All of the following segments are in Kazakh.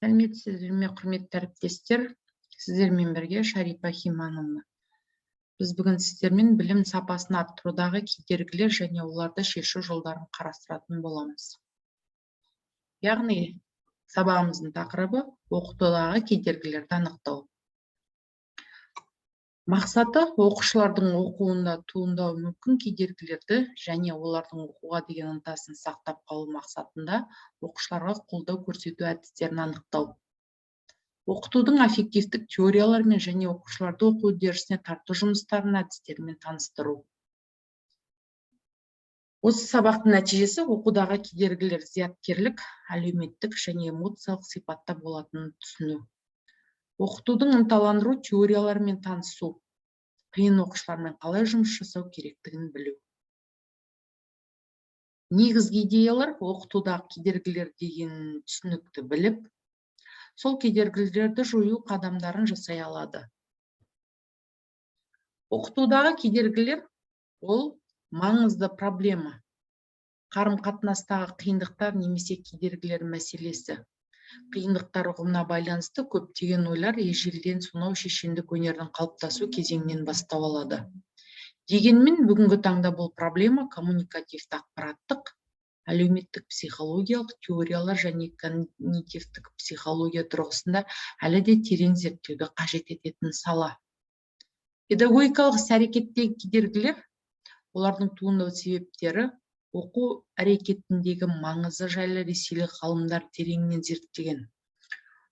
Сәлеметсіздер ме, құрметті әріптестер? Сіздермен бірге Шарипа Химановна. Біз бүгін сіздермен білім сапасын арттырудағы кедергілер және оларды шешу жолдарын қарастыратын боламыз. Яғни, сабағымыздың тақырыбы оқытудағы кедергілерді анықтау. Мақсаты оқушылардың оқуында туындауы мүмкін кедергілерді және олардың оқуға деген ынтасын сақтап қалу мақсатында оқушыларға қолдау көрсету әдістерін анықтау. Оқытудың аффективтік теорияларымен және оқушыларды оқу үдерісіне тарту жұмыстарын әдістерімен таныстыру. Осы сабақтың нәтижесі оқудағы кедергілер зияткерлік, әлеуметтік және эмоциялық сипатта болатынын түсіну. Оқытудың ынталандыру теорияларымен танысу, қиын оқушылармен қалай жұмыс жасау керектігін білу. Негізгі идеялар оқытудағы кедергілер деген түсінікті біліп, сол кедергілерді жою қадамдарын жасай алады. Оқытудағы кедергілер ол маңызды проблема. Қарым-қатынастағы қиындықтар немесе кедергілер мәселесі. Қиындықтар ұғымына байланысты көптеген ойлар ежелден сонау шешендік өнердің қалыптасу кезеңінен бастау алады. Дегенмен бүгінгі таңда бұл проблема коммуникативті ақпараттық, әлеуметтік психологиялық теориялар және когнитивтік психология тұрғысында әлі де терең зерттеуді қажет ететін сала. Педагогикалық іс-әрекеттегі кедергілер, олардың туындау себептері, оқу әрекетіндегі маңызы жайлы ресейлік ғалымдар тереңінен зерттеген.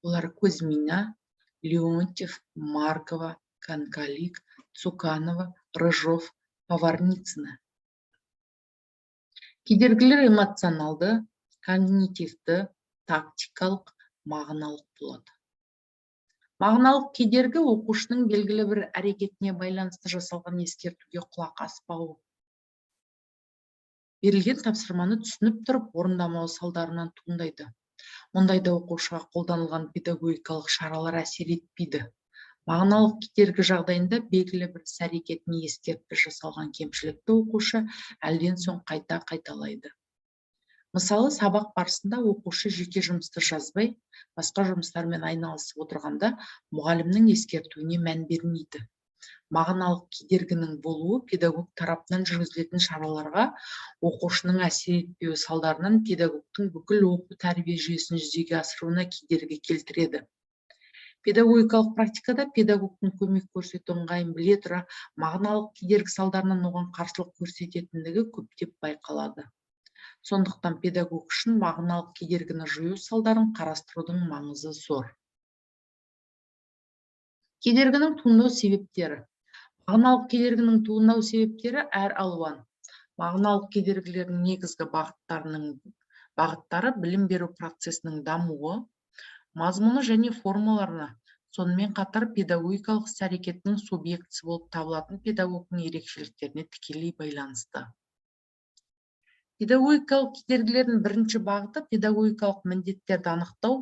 Олар Кузьмина, Леонтьев, Маркова, Канкалик, Цуканова, Рыжов, Поварницына. Кедергілер эмоционалды, когнитивті, тактикалық, мағыналық болады. Мағыналық кедергі оқушының белгілі бір әрекетіне байланысты жасалған ескертуге құлақ аспауы. Берілген тапсырманы түсініп тұрып орындамау салдарынан туындайды. Мұндайда оқушыға қолданылған педагогикалық шаралар әсер етпейді. Мағыналық кедергі жағдайында белгілі бір іс-әрекетіне ескертпе жасалған кемшілікті оқушы әлден соң қайталайды. Мысалы, сабақ барысында оқушы жеке жұмысты жазбай, басқа жұмыстармен айналысып отырғанда мұғалімнің ескертуіне мән бермейді. Мағыналық кедергінің болуы педагог тарапынан жүргізілетін шараларға оқушының әсер етпеуі салдарынан педагогтың бүкіл оқу тәрбие жүйесін жүзеге асыруына кедергі келтіреді. Педагогикалық практикада педагогтың көмек көрсету ыңғайын біле тұра мағыналық кедергі салдарынан оған қарсылық көрсететіндігі көптеп байқалады. Сондықтан педагог үшін мағыналық кедергіні жою салдарын қарастырудың маңызы зор. Кедергінің туындау себептері. Мағыналық кедергінің туындау себептері әр алуан. Мағыналық кедергілердің негізгі бағыттары білім беру процесінің дамуы, мазмұны және формаларына, сонымен қатар педагогикалық іс-әрекетінің субъектісі болып табылатын педагогтың ерекшеліктеріне тікелей байланысты. Педагогикалық кедергілердің бірінші бағыты педагогикалық міндеттерді анықтау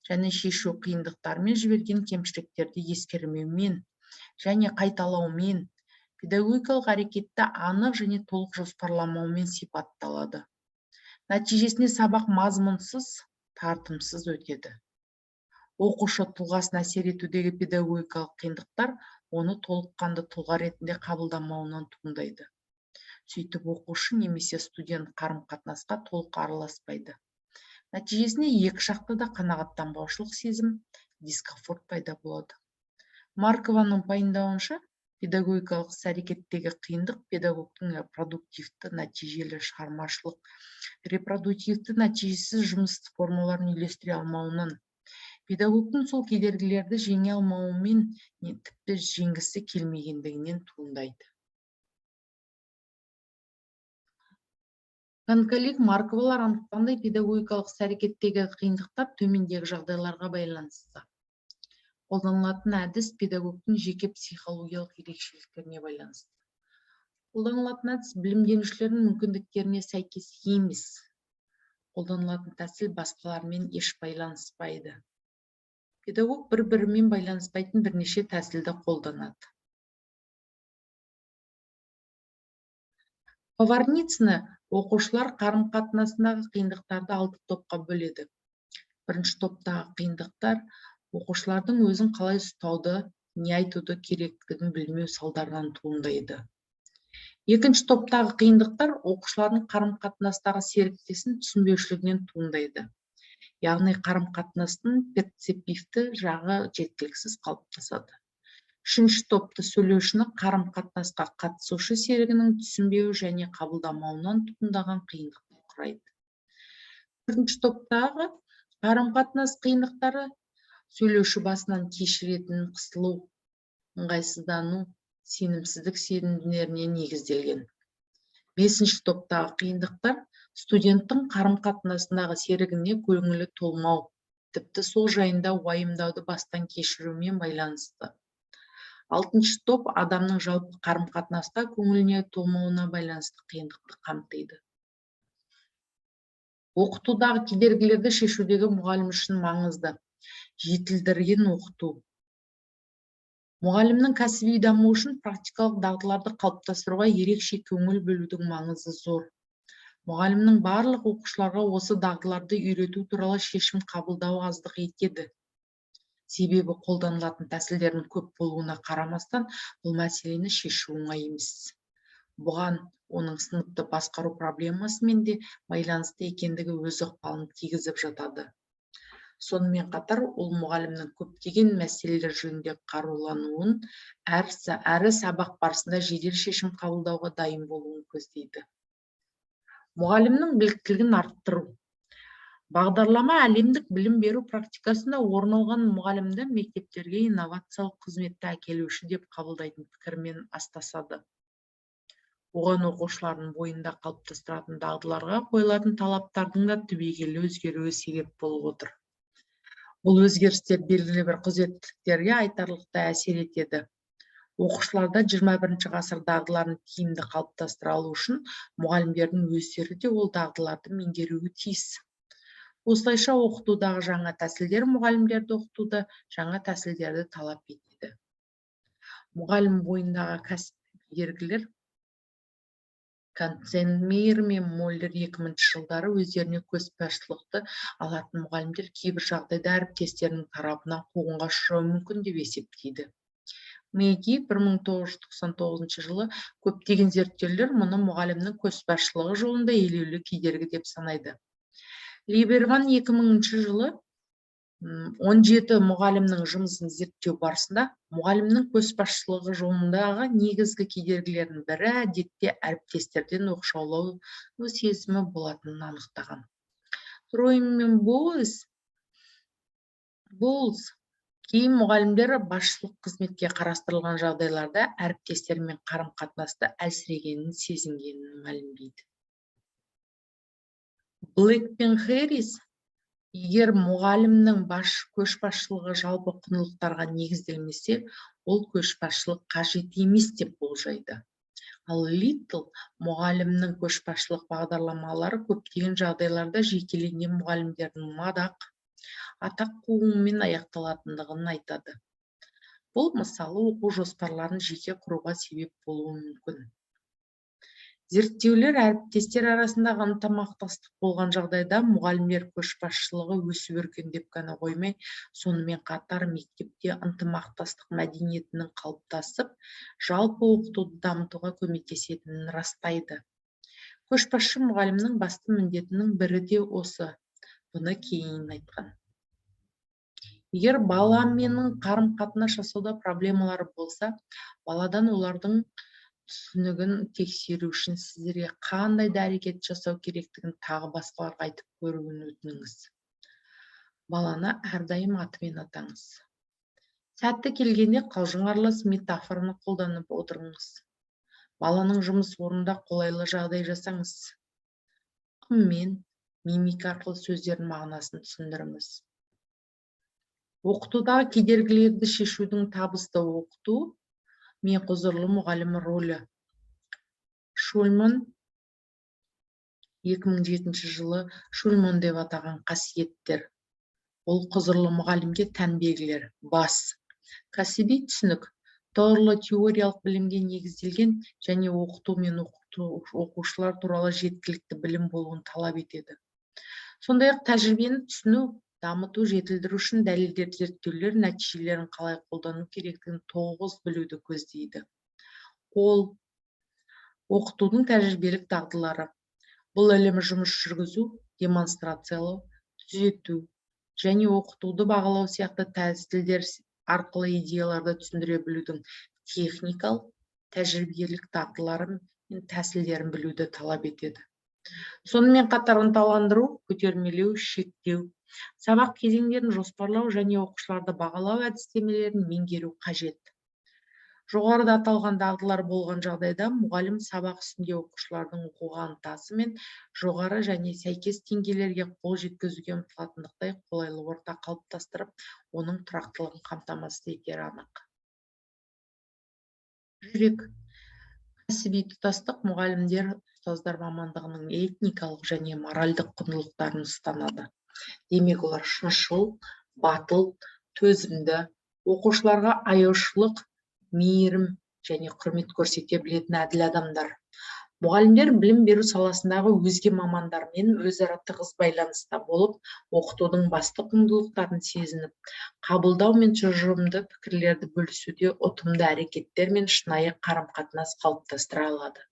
және шешу қиындықтармен жіберген кемшіліктерді ескермеумен және қайталаумен, педагогикалық әрекетті анық және толық жоспарламаумен сипатталады. Нәтижесінде сабақ мазмұнсыз, тартымсыз өтеді. Оқушы тұлғасына әсер етудегі педагогикалық қиындықтар оны толыққанды тұлға ретінде қабылдамауынан туындайды. Сөйтіп оқушы немесе студент қарым-қатынасқа толық араласпайды. Нәтижесінде екі жақта да қанағаттанбаушылық сезім, дискомфорт пайда болады. Маркованың пайымдауынша, педагогикалық іс-әрекеттегі қиындық педагогтың продуктивті, нәтижелі шығармашылық, репродуктивті нәтижесіз жұмыс формаларын үйлестіре алмауынан, педагогтың сол кедергілерді жеңе алмауымен тіпті жеңгісі келмегендігінен туындайды. Канкалик, Марковалар анықтағандай педагогикалық іс-әрекеттегі қиындықтар төмендегі жағдайларға байланысты. Қолданылатын әдіс педагогтың жеке психологиялық ерекшеліктеріне байланысты. Қолданылатын әдіс білімденушілердің мүмкіндіктеріне сәйкес емес. Қолданылатын тәсіл басқалармен еш байланыспайды. Педагог бір-бірімен байланыспайтын бірнеше тәсілді қолданады. Поварницына оқушылар қарым-қатынасындағы қиындықтарды 6 топқа бөледі. Бірінші топтағы қиындықтар оқушылардың өзін қалай ұстауды, не айтуды керектігін білмеу салдарынан туындайды. Екінші топтағы қиындықтар оқушылардың қарым-қатынастағы серіктесін түсінбеушілігінен туындайды. Яғни қарым-қатынастың перцептивті жағы жеткіліксіз қалыптасады. Үшінші топты сөйлеушіні қарым-қатынасқа қатысушы серігінің түсінбеуі және қабылдамауынан туындаған қиындықты құрайды. Төртінші топтағы қарым-қатынас қиындықтары сөйлеуші басынан кешіретін қысылу, ыңғайсыздану, сенімсіздік сезімдеріне негізделген. Бесінші топтағы қиындықтар студенттің қарым-қатынасындағы серігіне көңілі толмау, тіпті сол жайында уайымдауды бастан кешірумен байланысты. Алтыншы топ адамның жалпы қарым-қатынаста көңіліне толмауына байланысты қиындықты қамтиды. Оқытудағы кедергілерді шешудегі мұғалім үшін маңызды. Жетілдірген оқыту. Мұғалімнің кәсіби дамуы үшін практикалық дағдыларды қалыптастыруға ерекше көңіл бөлудің маңызы зор. Мұғалімнің барлық оқушыларға осы дағдыларды үйрету туралы шешім қабылдауы аздық етеді. Себебі қолданылатын тәсілдердің көп болуына қарамастан, бұл мәселені шешу оңай емес. Бұған оның сыныпты басқару проблемасымен де байланысты екендігі өз ықпалын тигізіп жатады. Сонымен қатар, ол мұғалімнің көптеген мәселелер жөнінде қарулануын, әрі сабақ барысында жедел шешім қабылдауға дайын болуын көздейді. Мұғалімнің біліктілігін арттыру. Бағдарлама әлемдік білім беру практикасында орын алған мұғалімді мектептерге инновациялық қызметті әкелуші деп қабылдайтын пікірмен астасады. Оған оқушылардың бойында қалыптастыратын дағдыларға қойылатын талаптардың да түбегейлі өзгеруі себеп болып отыр. Бұл өзгерістер белгілі бір құзыреттіліктерге айтарлықтай әсер етеді. Оқушыларда 21 ғасыр дағдыларын тиімді қалыптастыра алу үшін мұғалімдердің өздері де ол дағдыларды меңгеруі тиіс. Осылайша оқытудағы жаңа тәсілдер мұғалімдерді оқытуды жаңа тәсілдерді талап етеді. Мұғалім бойындағы кәсіби белгілер Канценмейер мен Моллер 2000 жылдары өздеріне көшбасшылықты алатын мұғалімдер кейбір жағдайда әріптестерінің тарапынан қуғынға ұшырауы мүмкін деп есептейді. Мэги 1999 жылы көптеген зерттеулер мұны мұғалімнің көшбасшылығы жолында елеулі кедергі деп санайды. Либерман 2000 жылы 17 мұғалімнің жұмысын зерттеу барысында мұғалімнің көшбасшылығы жолындағы негізгі кедергілердің бірі әдетте әріптестерден оқшаулау сезімі болатынын анықтаған. Тройн мен Боулс кейін мұғалімдер басшылық қызметке қарастырылған жағдайларда әріптестермен қарым-қатынасты әлсірегенін сезінгенін мәлімдейді. Блэк пен Хэрис, егер мұғалімнің көшбасшылығы жалпы құндылықтарға негізделмесе, ол көшбасшылық қажет емес деп болжайды. Ал Литл мұғалімнің көшбасшылық бағдарламалары көптеген жағдайларда жекеленген мұғалімдердің мадақ, атақ қууымен аяқталатындығын айтады. Бұл мысалы оқу жоспарларын жеке құруға себеп болуы мүмкін. Зерттеулер әріптестер арасындағы ынтымақтастық болған жағдайда мұғалімдер көшбасшылығы өсіп өркендеп қана қоймай, сонымен қатар мектепте ынтымақтастық мәдениетінің қалыптасып, жалпы оқытуды дамытуға көмектесетінін растайды. Көшбасшы мұғалімнің басты міндетінің бірі де осы. Бұны кейін айтқан. Егер бала менің қарым-қатынас жасауда проблемалары болса, баладан олардың түсінігін тексеру үшін сіздерге қандай әрекет жасау керектігін тағы басқаларға айтып көруін өтініңіз. Баланы әрдайым атымен атаңыз. Сәтті келгенде қалжың аралас метафораны қолданып отырыңыз. Баланың жұмыс орнында қолайлы жағдай жасаңыз. Ыммен, мимика арқылы сөздердің мағынасын түсіндіріңіз. Оқытудағы кедергілерді шешудің табысты оқыту мен құзырлы мұғалім рөлі. Шульман 2007 жылы Шульман деп атаған қасиеттер. Ол құзырлы мұғалімге тән белгілер. Бас. Кәсіби түсінік. Торлы теориялық білімге негізделген және оқыту мен оқушылар туралы жеткілікті білім болуын талап етеді. Сондай-ақ тәжірибені түсіну, дамыту, жетілдіру үшін дәлелдер, зерттеулер нәтижелерін қалай қолдану керектігін 9 білуді көздейді. Ол оқытудың тәжірибелік дағдылары. Бұл ілімі жұмыс жүргізу, демонстрациялау, түзету және оқытуды бағалау сияқты тәсілдер арқылы идеяларды түсіндіре білудің техникалық, тәжірибелік дағдылары мен тәсілдерін білуді талап етеді. Сонымен қатар ынталандыру, көтермелеу, шектеу, сабақ кезеңдерін жоспарлау және оқушыларды бағалау әдістемелерін меңгеру қажет. Жоғарыда аталған дағдылар болған жағдайда мұғалім сабақ үстінде оқушылардың оқуға ынтасы мен жоғары және сәйкес деңгейлерге қол жеткізуге ұмтылатындықтай қолайлы орта қалыптастырып, оның тұрақтылығын қамтамасыз етері анық. Жүрек. Кәсіби тұтастық мұғалімдер ұстаздар мамандығының этникалық және моральдық құндылықтарын ұстанады. Демек, олар шыншыл, батыл, төзімді, оқушыларға аяушылық, мейірім және құрмет көрсете білетін әділ адамдар. Мұғалімдер білім беру саласындағы өзге мамандармен өзара тығыз байланыста болып, оқытудың басты құндылықтарын сезініп, қабылдау мен тұжырымды пікірлерді бөлісуде ұтымды әрекеттер мен шынайы қарым-қатынас қалыптастыра алады.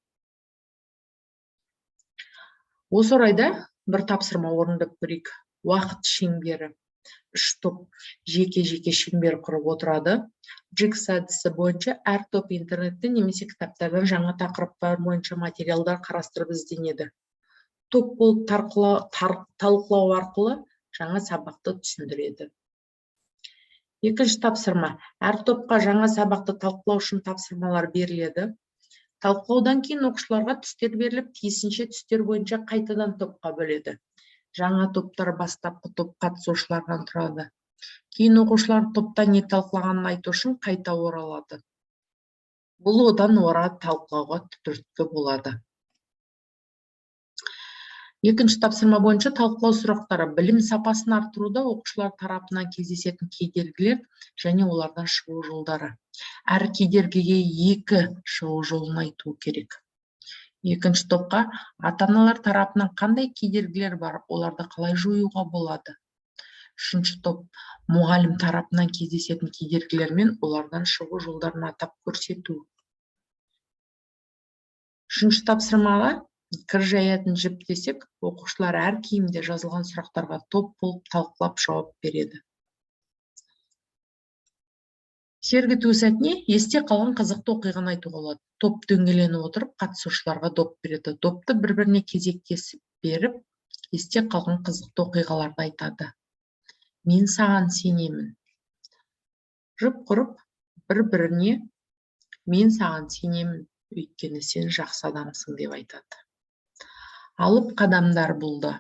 Осы орайда бір тапсырма орындап көрейік. Уақыт шеңбері. 3 топ жеке-жеке шеңбер құрып отырады. Джикс әдісі бойынша әр топ интернетте немесе кітаптардан жаңа тақырыптар бойынша материалдар қарастырып ізденеді. Топ болып талқылау арқылы жаңа сабақты түсіндіреді. Екінші тапсырма. Әр топқа жаңа сабақты талқылау үшін тапсырмалар беріледі. Талқылаудан кейін оқушыларға түстер беріліп, тиісінше түстер бойынша қайтадан топқа бөледі. Жаңа топтар бастапқы топ қатысушылардан тұрады. Кейін оқушылар топта не талқылағанын айту үшін қайта оралады. Бұл одан ора талқылауға түрткі болады. Екінші тапсырма бойынша талқылау сұрақтары: білім сапасын арттыруда оқушылар тарапынан кездесетін кедергілер және олардан шығу жолдары. Әр кедергіге 2 шығу жолын айту керек. Екінші топқа ата-аналар тарапынан қандай кедергілер бар, оларды қалай жоюға болады. Үшінші топ мұғалім тарапынан кездесетін кедергілер мен олардан шығу жолдарын атап көрсету. Үшінші тапсырмаға кір жаятын жіп десек, оқушылар әр киімде жазылған сұрақтарға топ болып талқылап жауап береді. Сергіту сәтіне есте қалған қызықты оқиғаны айтуға болады. Топ дөңгеленіп отырып, қатысушыларға доп береді. Допты бір-біріне кезектесіп беріп, есте қалған қызықты оқиғаларды айтады. Мен саған сенемін. Жұп құрып, бір-біріне мен саған сенемін, өйткені сен жақсы адамсың деп айтады. Алып қадамдар болды.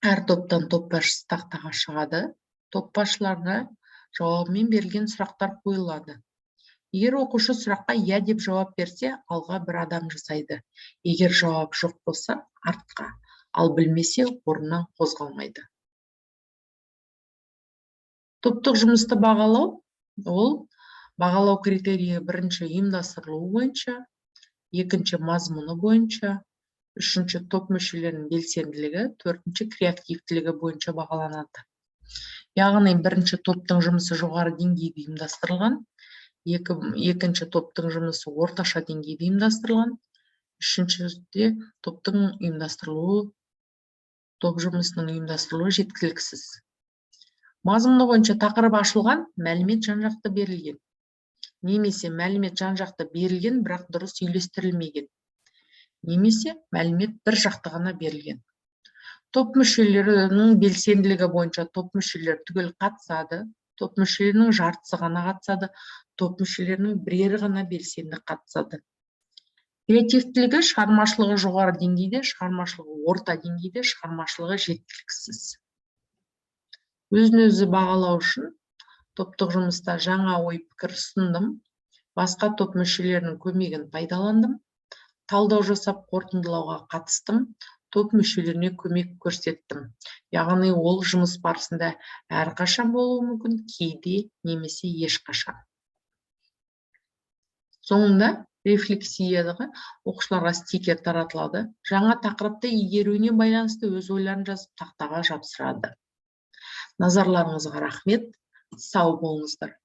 Әр топтан топ басшысы тақтаға шығады. Топ басшыларына жауабымен берілген сұрақтар қойылады. Егер оқушы сұраққа иә деп жауап берсе, алға бір адам жасайды. Егер жауап жоқ болса, артқа, ал білмесе, орнынан қозғалмайды. Топтық жұмысты бағалау, ол бағалау критерийі: бірінші ұйымдастырылуы бойынша, екінші мазмұны бойынша, үшінші топ мүшелерінің белсенділігі, төртінші креативтілігі бойынша бағаланады. Яғни бірінші топтың жұмысы жоғары деңгейде ұйымдастырылған, екінші топтың жұмысы орташа деңгейде ұйымдастырылған, үшіншіде топ жұмысының ұйымдастырылуы жеткіліксіз. Мазмұны бойынша тақырып ашылған, мәлімет жан-жақты берілген. Немесе мәлімет жан-жақты берілген, бірақ дұрыс үйлестірілмеген. Немесе мәлімет бір жақты ғана берілген. Топ мүшелерінің белсенділігі бойынша топ мүшелері түгел қатысады, топ мүшелерінің жартысы ғана қатысады, топ мүшелерінің бірері ғана белсенді қатысады. Креативтілігі: шығармашылығы жоғары деңгейде, шығармашылығы орта деңгейде, шығармашылығы жеткіліксіз. Өзін-өзі бағалау үшін топтық жұмыста жаңа ой пікір ұсындым, басқа топ мүшелерінің көмегін пайдаландым, талдау жасап қорытындылауға қатыстым, топ мүшелеріне көмек көрсеттім. Яғни ол жұмыс барысында әрқашан болуы мүмкін, кейде немесе ешқашан. Соңында рефлексиядағы оқушыларға стикер таратылады. Жаңа тақырыпты игеруіне байланысты өз ойларын жазып тақтаға жапсырады. Назарларыңызға рахмет. Сау болыңыздар.